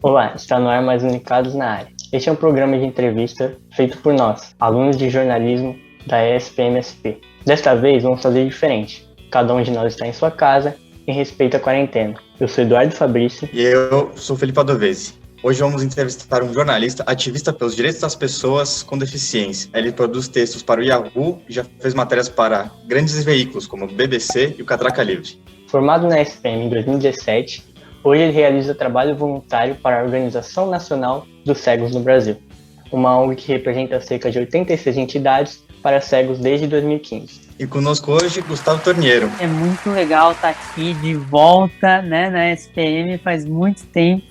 Olá, está no ar mais um Unicados na Área. Este é um programa de entrevista feito por nós, alunos de jornalismo da ESPM-SP. Desta vez vamos fazer diferente. Cada um de nós está em sua casa em respeito à quarentena. Eu sou Eduardo Fabrício. E eu sou Felipe Adovesi. Hoje vamos entrevistar um jornalista ativista pelos direitos das pessoas com deficiência. Ele produz textos para o Yahoo e já fez matérias para grandes veículos como o BBC e o Catraca Livre. Formado na ESPM em 2017, hoje ele realiza trabalho voluntário para a Organização Nacional dos Cegos no Brasil, uma ONG que representa cerca de 86 entidades para cegos desde 2015. E conosco hoje, Gustavo Torniero. É muito legal estar aqui de volta, né, na SPM, faz muito tempo,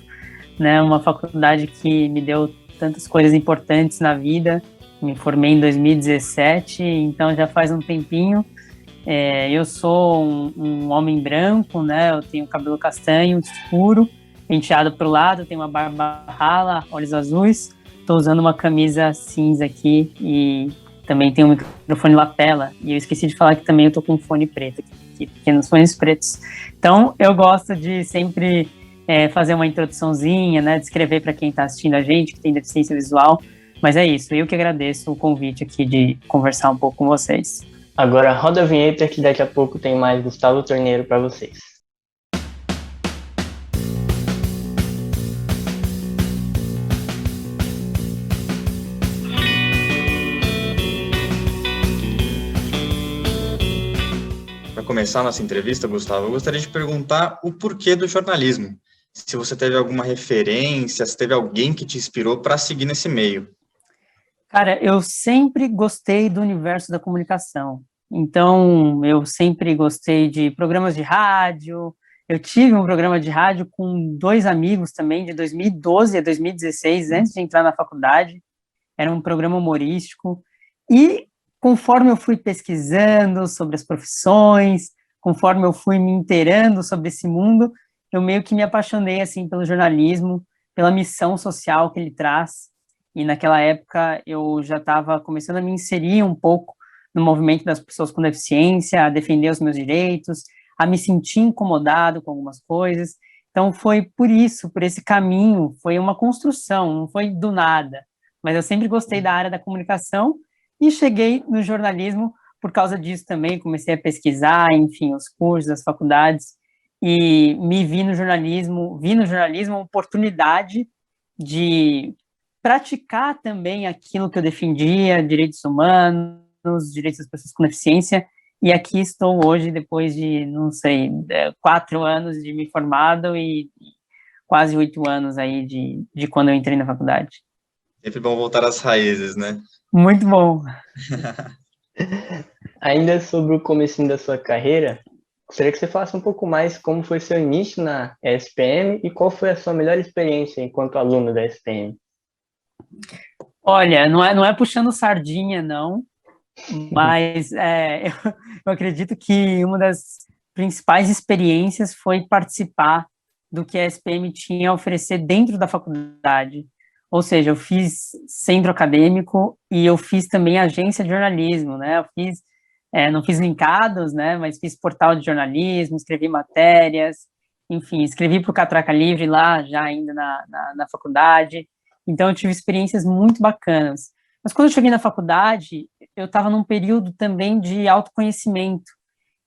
né, uma faculdade que me deu tantas coisas importantes na vida. Me formei em 2017, então já faz um tempinho. Eu sou um homem branco, né, eu tenho cabelo castanho escuro, penteado para o lado, tenho uma barba rala, olhos azuis, estou usando uma camisa cinza aqui e também tenho um microfone lapela, e eu esqueci de falar que também eu tô com um fone preto aqui, pequenos fones pretos. Então, eu gosto de sempre fazer uma introduçãozinha, né, descrever para quem está assistindo a gente, que tem deficiência visual, mas é isso, eu que agradeço o convite aqui de conversar um pouco com vocês. Agora roda a vinheta que daqui a pouco tem mais Gustavo Torneiro para vocês. Para começar a nossa entrevista, Gustavo, eu gostaria de perguntar o porquê do jornalismo. Se você teve alguma referência, se teve alguém que te inspirou para seguir nesse meio. Cara, eu sempre gostei do universo da comunicação. Então, eu sempre gostei de programas de rádio. Eu tive um programa de rádio com 2 amigos também, de 2012 a 2016, antes de entrar na faculdade. Era um programa humorístico. E conforme eu fui pesquisando sobre as profissões, conforme eu fui me inteirando sobre esse mundo, eu meio que me apaixonei assim pelo jornalismo, pela missão social que ele traz. E naquela época eu já estava começando a me inserir um pouco no movimento das pessoas com deficiência, a defender os meus direitos, a me sentir incomodado com algumas coisas. Então foi por isso, por esse caminho, foi uma construção, não foi do nada. Mas eu sempre gostei da área da comunicação e cheguei no jornalismo por causa disso também. Comecei a pesquisar, enfim, os cursos, as faculdades, e me vi no jornalismo uma oportunidade de praticar também aquilo que eu defendia, direitos humanos, direitos das pessoas com deficiência, e aqui estou hoje, depois de, 4 anos de me formado e quase 8 anos aí de quando eu entrei na faculdade. Sempre bom voltar às raízes, né? Muito bom. Ainda sobre o comecinho da sua carreira, gostaria que você falasse um pouco mais como foi seu início na ESPM e qual foi a sua melhor experiência enquanto aluno da ESPM. Olha, não é puxando sardinha, não, mas eu acredito que uma das principais experiências foi participar do que a ESPM tinha a oferecer dentro da faculdade. Ou seja, eu fiz centro acadêmico e eu fiz também agência de jornalismo, né? Eu fiz, não fiz linkados, né? Mas fiz portal de jornalismo, escrevi matérias, enfim, escrevi para o Catraca Livre lá, já ainda na faculdade. Então, eu tive experiências muito bacanas. Mas quando eu cheguei na faculdade, eu estava num período também de autoconhecimento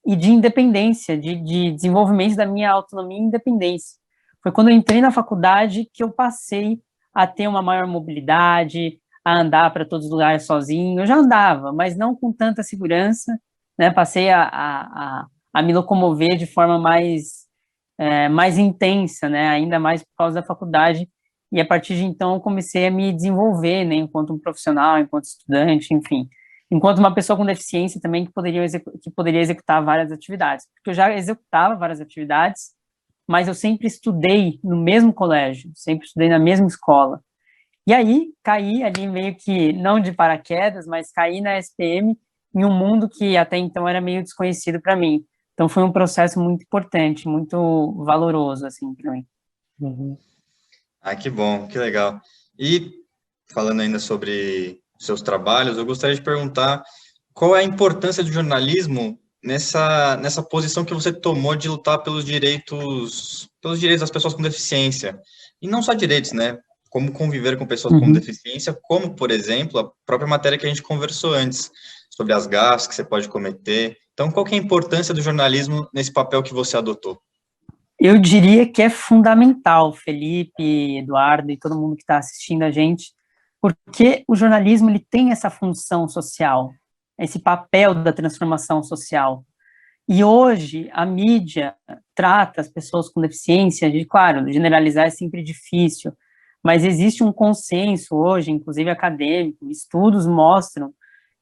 e de independência, de desenvolvimento da minha autonomia e independência. Foi quando eu entrei na faculdade que eu passei a ter uma maior mobilidade, a andar para todos os lugares sozinho. Eu já andava, mas não com tanta segurança, né? Passei a me locomover de forma mais intensa, né? Ainda mais por causa da faculdade. E a partir de então eu comecei a me desenvolver, né? Enquanto um profissional, enquanto estudante, enfim. Enquanto uma pessoa com deficiência também que poderia executar várias atividades. Porque eu já executava várias atividades, mas eu sempre estudei no mesmo colégio, sempre estudei na mesma escola. E aí, caí ali meio que, não de paraquedas, mas caí na SPM em um mundo que até então era meio desconhecido para mim. Então, foi um processo muito importante, muito valoroso, assim, para mim. Uhum. Ah, que bom, que legal. E, falando ainda sobre seus trabalhos, eu gostaria de perguntar qual é a importância do jornalismo nessa posição que você tomou de lutar pelos direitos das pessoas com deficiência. E não só direitos, né? Como conviver com pessoas com deficiência, como, por exemplo, a própria matéria que a gente conversou antes, sobre as gafes que você pode cometer. Então, qual que é a importância do jornalismo nesse papel que você adotou? Eu diria que é fundamental, Felipe, Eduardo e todo mundo que está assistindo a gente, porque o jornalismo ele tem essa função social, esse papel da transformação social. E hoje a mídia trata as pessoas com deficiência, claro, generalizar é sempre difícil, mas existe um consenso hoje, inclusive acadêmico, estudos mostram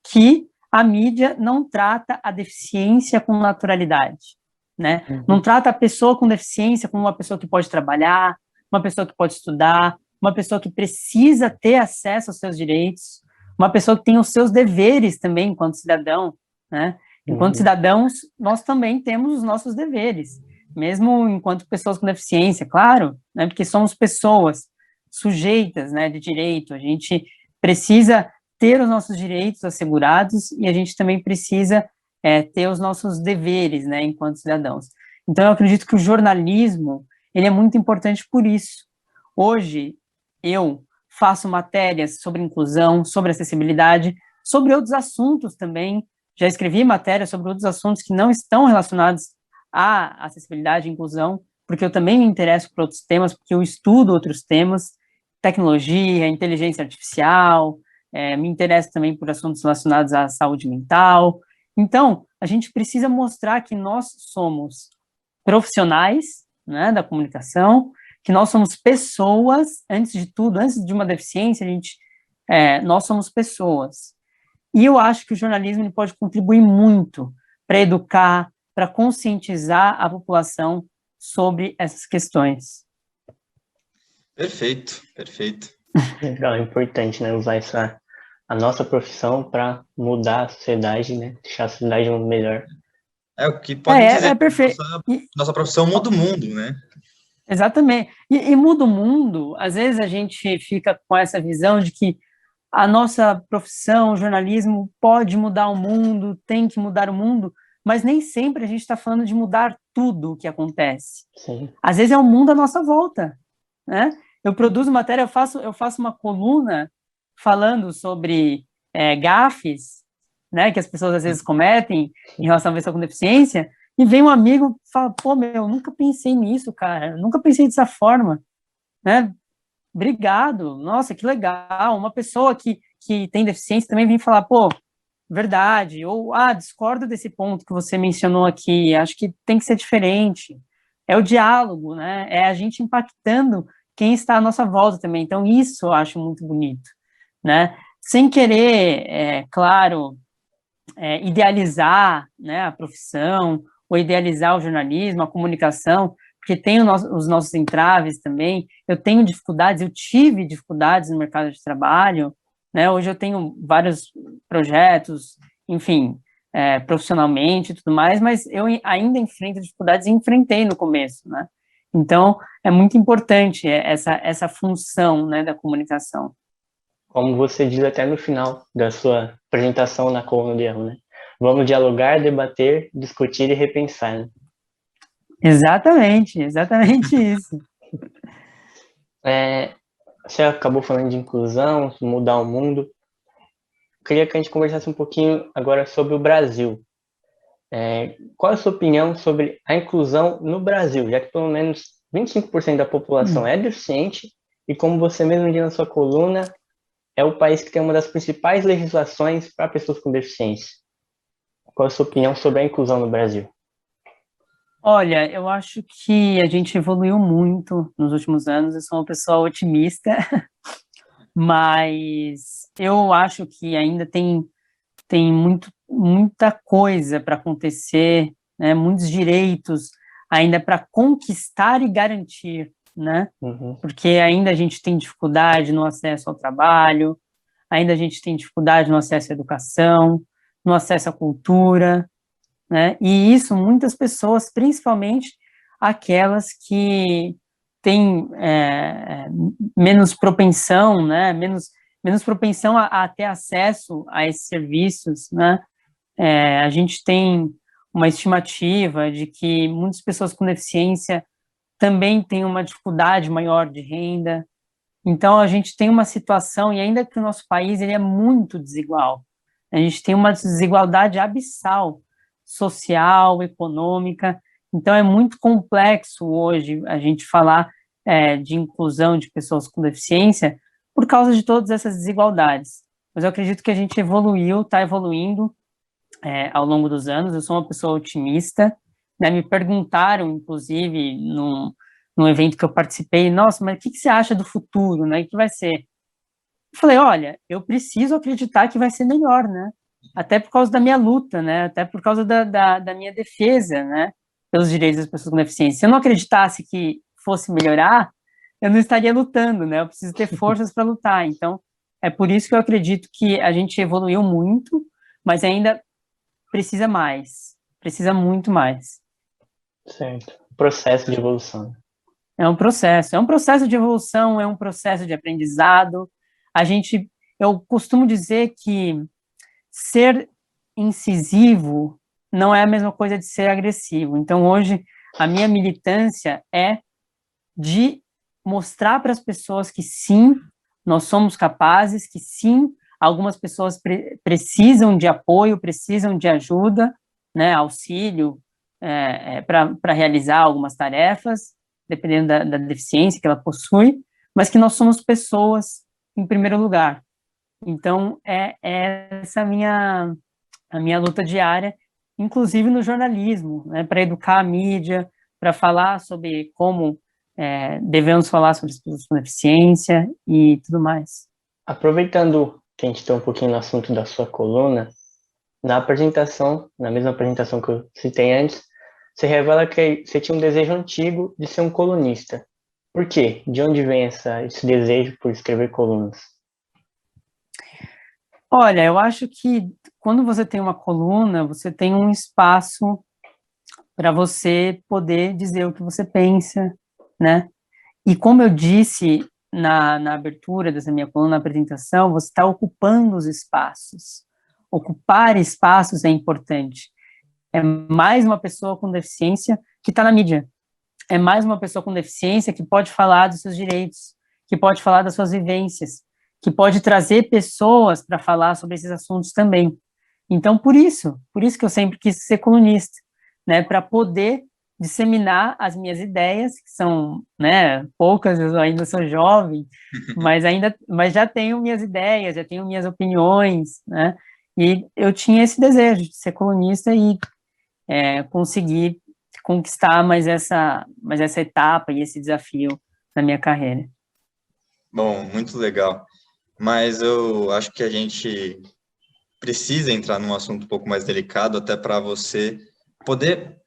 que a mídia não trata a deficiência com naturalidade, né? Não trata a pessoa com deficiência como uma pessoa que pode trabalhar, uma pessoa que pode estudar, uma pessoa que precisa ter acesso aos seus direitos, uma pessoa que tem os seus deveres também enquanto cidadão, né? Enquanto cidadãos, nós também temos os nossos deveres, mesmo enquanto pessoas com deficiência, claro, né? Porque somos pessoas sujeitas, né, de direito, a gente precisa ter os nossos direitos assegurados e a gente também precisa ter os nossos deveres, né, enquanto cidadãos. Então, eu acredito que o jornalismo, ele é muito importante por isso. Hoje, eu faço matérias sobre inclusão, sobre acessibilidade, sobre outros assuntos também. Já escrevi matérias sobre outros assuntos que não estão relacionados à acessibilidade e inclusão, porque eu também me interesso por outros temas, porque eu estudo outros temas, tecnologia, inteligência artificial, me interesso também por assuntos relacionados à saúde mental. Então, a gente precisa mostrar que nós somos profissionais, né, da comunicação, que nós somos pessoas, antes de tudo, antes de uma deficiência, nós somos pessoas. E eu acho que o jornalismo ele pode contribuir muito para educar, para conscientizar a população sobre essas questões. Perfeito, perfeito. Legal, é importante, né, usar a nossa profissão para mudar a sociedade, né, deixar a sociedade um melhor. É o que podem dizer, É perfeito. nossa profissão muda o mundo, né? Exatamente. E muda o mundo, às vezes a gente fica com essa visão de que a nossa profissão, o jornalismo, pode mudar o mundo, tem que mudar o mundo, mas nem sempre a gente está falando de mudar tudo o que acontece. Sim. Às vezes é o mundo à nossa volta, né? Eu produzo matéria, eu faço uma coluna falando sobre gafes, né, que as pessoas às vezes cometem em relação à pessoa com deficiência, e vem um amigo e fala, pô, meu, nunca pensei nisso, cara, nunca pensei dessa forma, né? Obrigado, nossa, que legal. Uma pessoa que tem deficiência também vem falar, pô, verdade, ou, discordo desse ponto que você mencionou aqui, acho que tem que ser diferente. É o diálogo, né? É a gente impactando quem está à nossa volta também. Então, isso eu acho muito bonito, né? Sem querer, claro, idealizar, né, a profissão, ou idealizar o jornalismo, a comunicação, porque tem os nossos entraves também. Eu tenho dificuldades, eu tive dificuldades no mercado de trabalho, né? Hoje eu tenho vários projetos, enfim, profissionalmente e tudo mais, mas eu ainda enfrento dificuldades e enfrentei no começo, né? Então, é muito importante essa função, né, da comunicação. Como você diz até no final da sua apresentação na coluna do Yahoo, né? Vamos dialogar, debater, discutir e repensar, né? Exatamente isso. Você acabou falando de inclusão, mudar o mundo. Queria que a gente conversasse um pouquinho agora sobre o Brasil. Qual é a sua opinião sobre a inclusão no Brasil, já que pelo menos 25% da população é deficiente e, como você mesmo diz na sua coluna, é o país que tem uma das principais legislações para pessoas com deficiência. Qual é a sua opinião sobre a inclusão no Brasil? Olha, eu acho que a gente evoluiu muito nos últimos anos, eu sou uma pessoa otimista, mas eu acho que ainda tem muita coisa para acontecer, né, muitos direitos ainda para conquistar e garantir, né? Porque ainda a gente tem dificuldade no acesso ao trabalho, ainda a gente tem dificuldade no acesso à educação, no acesso à cultura, né? E isso muitas pessoas, principalmente aquelas que têm menos propensão, né? Menos propensão a ter acesso a esses serviços, né? A gente tem uma estimativa de que muitas pessoas com deficiência também tem uma dificuldade maior de renda. Então, a gente tem uma situação, e ainda que o nosso país ele é muito desigual, a gente tem uma desigualdade abissal, social, econômica, então é muito complexo hoje a gente falar de inclusão de pessoas com deficiência por causa de todas essas desigualdades. Mas eu acredito que a gente evoluiu, está evoluindo ao longo dos anos. Eu sou uma pessoa otimista, né? Me perguntaram, inclusive, num evento que eu participei, nossa, mas o que você acha do futuro, né? O que vai ser? Eu falei, olha, eu preciso acreditar que vai ser melhor, né? Até por causa da minha luta, né? Até por causa da minha defesa, né? Pelos direitos das pessoas com deficiência. Se eu não acreditasse que fosse melhorar, eu não estaria lutando, né? Eu preciso ter forças para lutar. Então, é por isso que eu acredito que a gente evoluiu muito, mas ainda precisa mais. Precisa muito mais. Certo. Processo de evolução. É um processo de evolução, é um processo de aprendizado. Eu costumo dizer que ser incisivo não é a mesma coisa de ser agressivo. Então, hoje, a minha militância é de mostrar para as pessoas que sim, nós somos capazes, que sim, algumas pessoas precisam de apoio, precisam de ajuda, né, auxílio, para realizar algumas tarefas, dependendo da deficiência que ela possui, mas que nós somos pessoas em primeiro lugar. Então, é essa a minha luta diária, inclusive no jornalismo, né, para educar a mídia, para falar sobre como devemos falar sobre as pessoas com deficiência e tudo mais. Aproveitando que a gente está um pouquinho no assunto da sua coluna, na mesma apresentação que eu citei antes, você revela que você tinha um desejo antigo de ser um colunista. Por quê? De onde vem esse desejo por escrever colunas? Olha, eu acho que quando você tem uma coluna, você tem um espaço para você poder dizer o que você pensa, né? E como eu disse na abertura dessa minha coluna, na apresentação, você está ocupando os espaços. Ocupar espaços é importante. É mais uma pessoa com deficiência que está na mídia. É mais uma pessoa com deficiência que pode falar dos seus direitos, que pode falar das suas vivências, que pode trazer pessoas para falar sobre esses assuntos também. Então, por isso que eu sempre quis ser colunista, né, para poder disseminar as minhas ideias, que são, né, poucas, eu ainda sou jovem, mas já tenho minhas ideias, já tenho minhas opiniões, né, e eu tinha esse desejo de ser colunista e conseguir conquistar mais essa etapa e esse desafio na minha carreira. Bom, muito legal. Mas eu acho que a gente precisa entrar num assunto um pouco mais delicado, até para você poder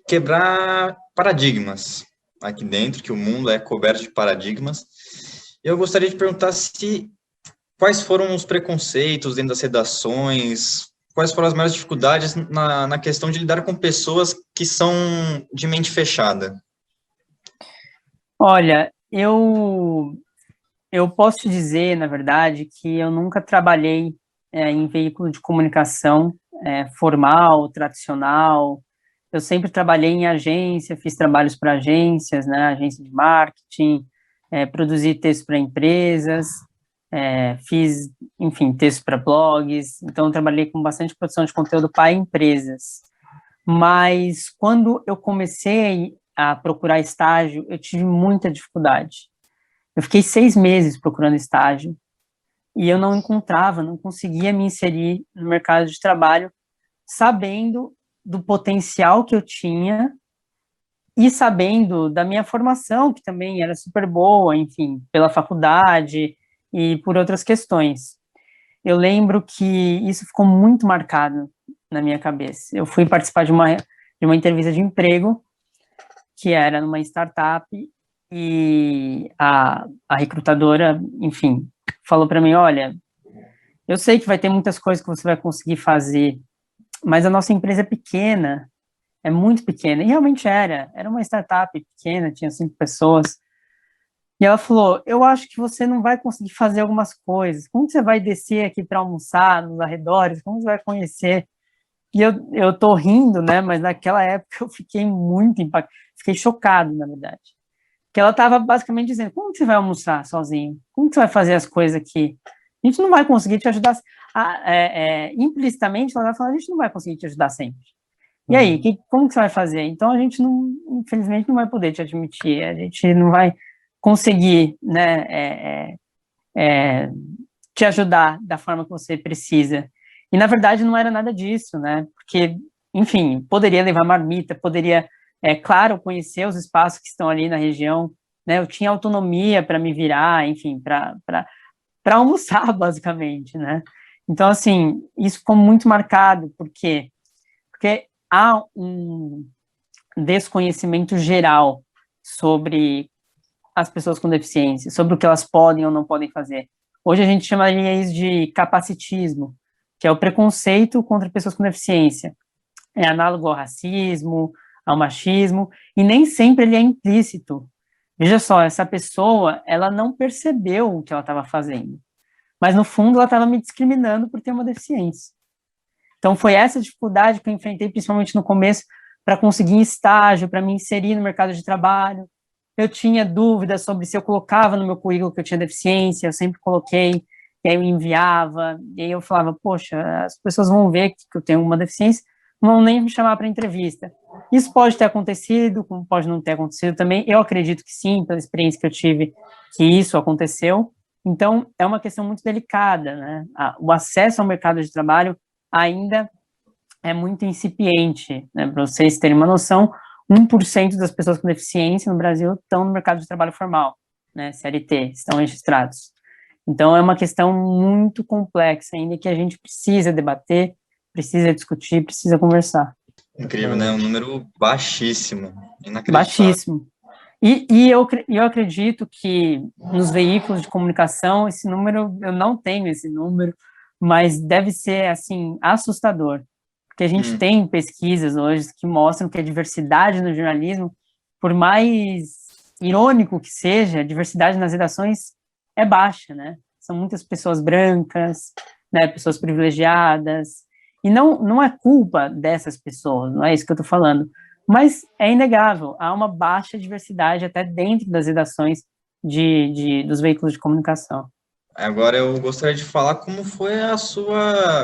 quebrar paradigmas aqui dentro, que o mundo é coberto de paradigmas. Eu gostaria de perguntar quais foram os preconceitos dentro das redações, quais foram as maiores dificuldades na questão de lidar com pessoas que são de mente fechada. Olha, eu posso te dizer, na verdade, que eu nunca trabalhei em veículo de comunicação formal, tradicional. Eu sempre trabalhei em agência, fiz trabalhos para agências, né, agência de marketing, produzi textos para empresas, fiz, enfim, textos para blogs. Então, eu trabalhei com bastante produção de conteúdo para empresas. Mas, quando eu comecei a procurar estágio, eu tive muita dificuldade. Eu fiquei 6 meses procurando estágio e eu não encontrava, não conseguia me inserir no mercado de trabalho, sabendo do potencial que eu tinha e sabendo da minha formação, que também era super boa, enfim, pela faculdade e por outras questões. Eu lembro que isso ficou muito marcado na minha cabeça. Eu fui participar de uma entrevista de emprego, que era numa startup, e a recrutadora, enfim, falou para mim, olha, eu sei que vai ter muitas coisas que você vai conseguir fazer, mas a nossa empresa é pequena, é muito pequena, e realmente era uma startup pequena, tinha 5 pessoas, e ela falou, eu acho que você não vai conseguir fazer algumas coisas, como você vai descer aqui para almoçar nos arredores, como você vai conhecer E eu tô rindo, né, mas naquela época eu fiquei muito impactado, fiquei chocado, na verdade. Que ela estava basicamente dizendo, como que você vai almoçar sozinho? Como que você vai fazer as coisas aqui? A gente não vai conseguir te ajudar. Implicitamente, ela vai falar, a gente não vai conseguir te ajudar sempre. E aí, como que você vai fazer? Então, a gente não, infelizmente, não vai poder te admitir, a gente não vai conseguir, né, te ajudar da forma que você precisa. E, na verdade, não era nada disso, né, porque, enfim, poderia levar marmita, poderia, claro, conhecer os espaços que estão ali na região, né, eu tinha autonomia para me virar, enfim, para almoçar, basicamente, né. Então, assim, isso ficou muito marcado, por quê? Porque há um desconhecimento geral sobre as pessoas com deficiência, sobre o que elas podem ou não podem fazer. Hoje a gente chamaria isso de capacitismo, que é o preconceito contra pessoas com deficiência. É análogo ao racismo, ao machismo, e nem sempre ele é implícito. Veja só, essa pessoa, ela não percebeu o que ela estava fazendo, mas no fundo ela estava me discriminando por ter uma deficiência. Então, foi essa dificuldade que eu enfrentei, principalmente no começo, para conseguir estágio, para me inserir no mercado de trabalho. Eu tinha dúvidas sobre se eu colocava no meu currículo que eu tinha deficiência, eu sempre coloquei, e aí eu enviava, e aí eu falava, poxa, as pessoas vão ver que eu tenho uma deficiência, não vão nem me chamar para entrevista. Isso pode ter acontecido, como pode não ter acontecido também. Eu acredito que sim, pela experiência que eu tive, que isso aconteceu. Então, é uma questão muito delicada, né? O acesso ao mercado de trabalho ainda é muito incipiente, né? Para vocês terem uma noção, 1% das pessoas com deficiência no Brasil estão no mercado de trabalho formal, né? CLT, estão registrados. Então, é uma questão muito complexa ainda que a gente precisa debater, precisa discutir, precisa conversar. Incrível, né? Um número baixíssimo, inacreditável. Baixíssimo. E eu acredito que nos veículos de comunicação, esse número, eu não tenho esse número, mas deve ser, assim, assustador. Porque a gente tem pesquisas hoje que mostram que a diversidade no jornalismo, por mais irônico que seja, a diversidade nas redações é baixa, né? São muitas pessoas brancas, né, pessoas privilegiadas, e não é culpa dessas pessoas, não é isso que eu estou falando, mas é inegável, há uma baixa diversidade até dentro das redações dos veículos de comunicação. Agora eu gostaria de falar como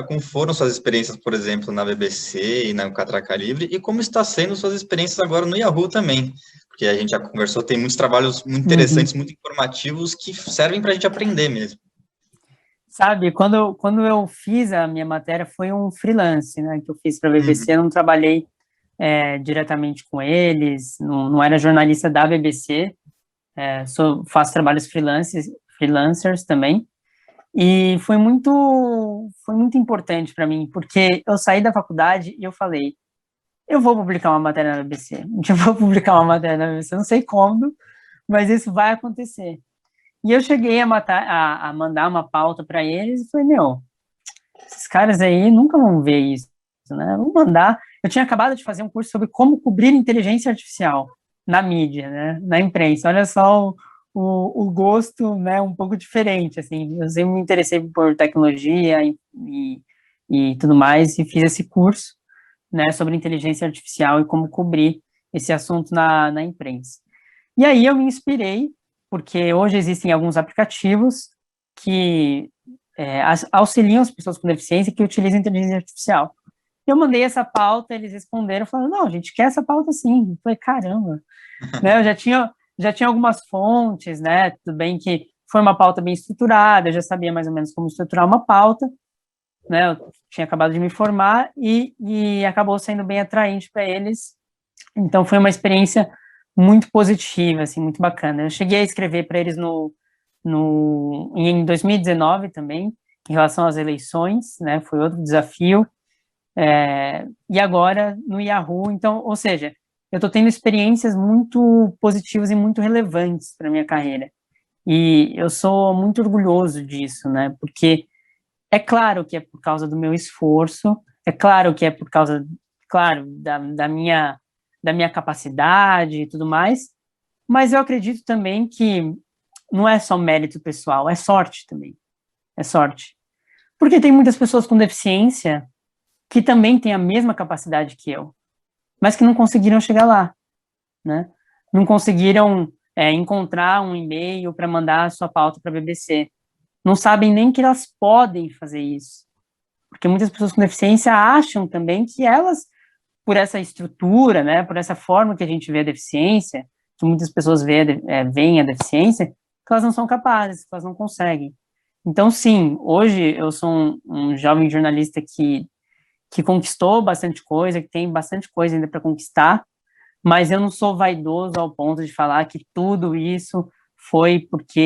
como foram suas experiências, por exemplo, na BBC e na Catraca Livre, e como está sendo suas experiências agora no Yahoo também, porque a gente já conversou, tem muitos trabalhos muito interessantes, muito informativos, que servem para a gente aprender mesmo. Sabe, quando eu fiz a minha matéria, foi um freelance, né, que eu fiz para a BBC, eu não trabalhei diretamente com eles, não era jornalista da BBC, faço trabalhos freelancers também, e foi muito importante para mim, porque eu saí da faculdade e eu falei, eu vou publicar uma matéria na BBC, eu vou publicar uma matéria na BBC, não sei como, mas isso vai acontecer. E eu cheguei a mandar uma pauta para eles e falei, meu, esses caras aí nunca vão ver isso, né? Vou mandar. Eu tinha acabado de fazer um curso sobre como cobrir inteligência artificial na mídia, né? Na imprensa. Olha só o gosto, né? Um pouco diferente, assim. Eu sempre me interessei por tecnologia e tudo mais e fiz esse curso, né? Sobre inteligência artificial e como cobrir esse assunto na imprensa. E aí eu me inspirei, porque hoje existem alguns aplicativos que auxiliam as pessoas com deficiência que utilizam inteligência artificial. Eu mandei essa pauta, eles responderam, falaram, não, a gente quer essa pauta sim. Eu falei, caramba, né, eu já tinha algumas fontes, né, tudo bem que foi uma pauta bem estruturada, eu já sabia mais ou menos como estruturar uma pauta, né, eu tinha acabado de me formar e acabou sendo bem atraente para eles. Então, foi uma experiência muito positiva, assim, muito bacana. Eu cheguei a escrever para eles em 2019 também, em relação às eleições, né, foi outro desafio, e agora no Yahoo, então, ou seja, eu estou tendo experiências muito positivas e muito relevantes para minha carreira, e eu sou muito orgulhoso disso, né, porque é claro que é por causa do meu esforço, é claro que é por causa, claro, da minha capacidade e tudo mais, mas eu acredito também que não é só mérito pessoal, é sorte também. É sorte. Porque tem muitas pessoas com deficiência que também têm a mesma capacidade que eu, mas que não conseguiram chegar lá, né? Não conseguiram encontrar um e-mail para mandar a sua pauta para a BBC. Não sabem nem que elas podem fazer isso. Porque muitas pessoas com deficiência acham também que elas, por essa estrutura, né, por essa forma que a gente vê a deficiência, que muitas pessoas veem a deficiência, que elas não são capazes, que elas não conseguem. Então, sim, hoje eu sou um jovem jornalista que conquistou bastante coisa, que tem bastante coisa ainda para conquistar, mas eu não sou vaidoso ao ponto de falar que tudo isso foi porque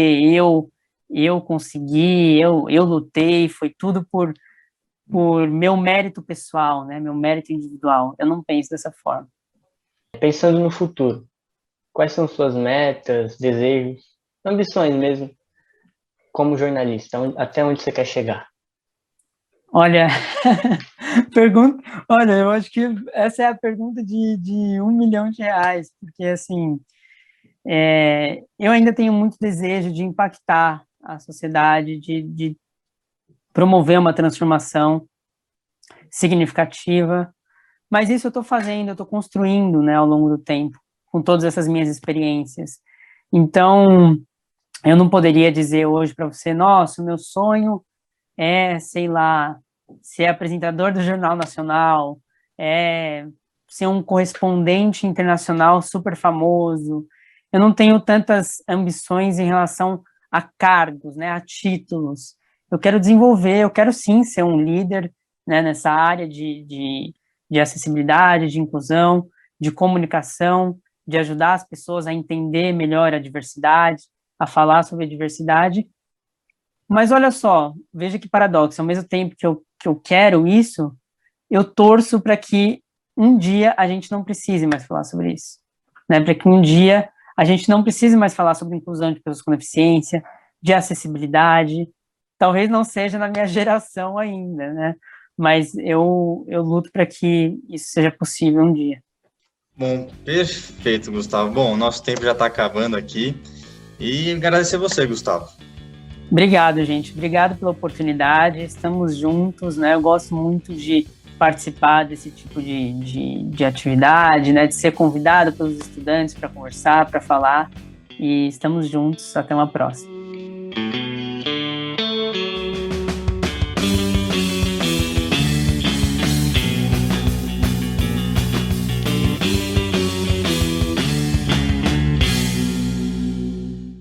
eu consegui, eu lutei, foi tudo por meu mérito pessoal, né, meu mérito individual. Eu não penso dessa forma. Pensando no futuro, quais são suas metas, desejos, ambições mesmo, como jornalista? Até onde você quer chegar? Olha, eu acho que essa é a pergunta de R$ 1 milhão, porque, assim, eu ainda tenho muito desejo de impactar a sociedade, de promover uma transformação significativa, mas isso eu estou fazendo, eu estou construindo, né, ao longo do tempo, com todas essas minhas experiências. Então, eu não poderia dizer hoje para você, nossa, o meu sonho sei lá, ser apresentador do Jornal Nacional, ser um correspondente internacional super famoso. Eu não tenho tantas ambições em relação a cargos, né, a títulos. Eu quero desenvolver, eu quero sim ser um líder, né, nessa área de acessibilidade, de inclusão, de comunicação, de ajudar as pessoas a entender melhor a diversidade, a falar sobre a diversidade. Mas olha só, veja que paradoxo, ao mesmo tempo que eu quero isso, eu torço para que um dia a gente não precise mais falar sobre isso, né? Para que um dia a gente não precise mais falar sobre inclusão de pessoas com deficiência, de acessibilidade. Talvez não seja na minha geração ainda, né? Mas eu luto para que isso seja possível um dia. Bom, perfeito, Gustavo. Bom, nosso tempo já está acabando aqui. E agradecer a você, Gustavo. Obrigado, gente. Obrigado pela oportunidade. Estamos juntos, né? Eu gosto muito de participar desse tipo de atividade, né? De ser convidado pelos estudantes para conversar, para falar. E estamos juntos. Até uma próxima.